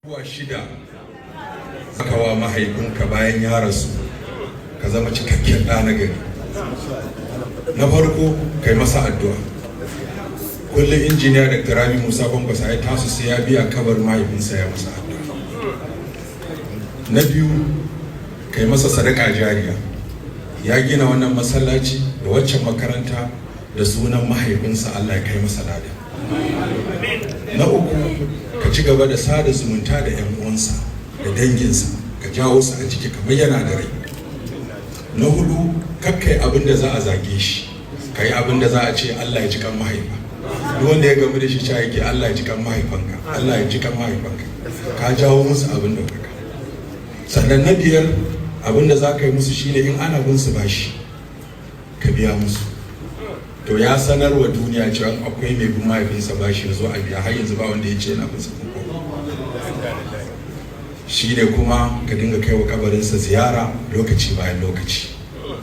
Kuwa shida aka wa mahaifinka bayan ya rasu ka zama cikakken ɗa na gari. Na farko kai masa addu'a. Kullum injiniya Dr. Rabi Musa Kwankwasa ya tasu sai ya biya kabar mahaifinsa ya masa addu'a. Na biyu kai masa sadaka jariya. Ya gina wannan masallaci da waccan makaranta da sunan mahaifinsa, Allah ya kai masa lada. Na uku ka ci gaba da sada zumunta da 'yan uwansa da danginsa, ka jawo su a jiki kamar yana da rai. Na hudu kakkai abin da za a zage shi, ka yi abin da za a ce Allah ya ji kan mahaifa. Duk wanda ya gamu da shi cewa yake Allah ya ji kan mahaifanka, Allah ya ji kan mahaifanka, ka jawo musu abin da kaka. Sannan na biyar abin da za ka yi musu shine in ana bin su bashi ka biya musu. To ya sanar wa duniya cewa akwai mai bin mahaifinsa bashi ya zo a biya, har yanzu ba wanda ya ce yana bin sa kuka. Shi ne kuma ka dinga kai wa kabarinsa ziyara lokaci bayan lokaci.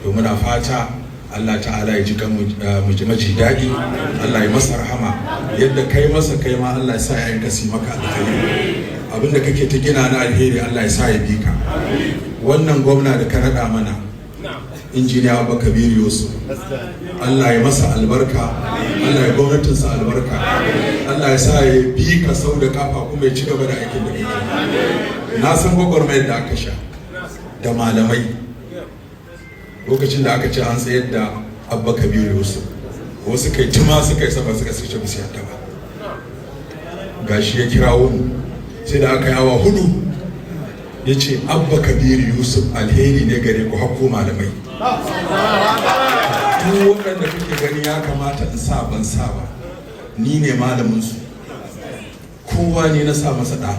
To muna fata Allah ta'ala ya ji kan maji daɗi, Allah ya masa rahama, yadda kai masa kai ma Allah ya sa ya yanka si maka alheri. Abinda kake ta gina na alheri Allah ya sa ya bi ka. Wannan gwamna da ka naɗa mana injiniya Abba Kabir Yusuf, Allah ya masa albarka, Allah ya gwamnatinsa albarka, Allah ya sa ya bi ka sau da kafa kuma ya ci gaba da aikin da kake. Na san gwagwarmayar da aka sha da malamai lokacin da aka ce an tsayar da Abba Kabir Yusuf, wasu kai tuma suka yi sama suka ce musu yadda ba. Gashi ya kirawo mu sai da aka yi awa hudu ya ce Abba Kabir Yusuf alheri ne gare ku hakko malamai. Duk waɗanda kuke gani ya kamata in sa ban sa ba, ni ne malamin su, kowa ne na sa masa ɗa.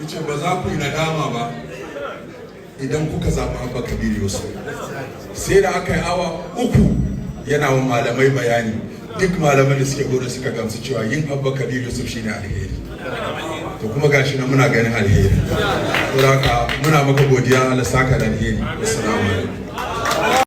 Yace ba za ku yi nadama ba idan kuka zaɓi Abba Kabir Yusuf. Sai da aka yi awa uku yana wa malamai bayani, duk malaman da suke gudu suka gamsu cewa yin Abba Kabir Yusuf shine alheri. To kuma gashi na muna ganin alheri. Saboda haka muna maka godiya, Allah saka da alheri. Assalamu alaikum.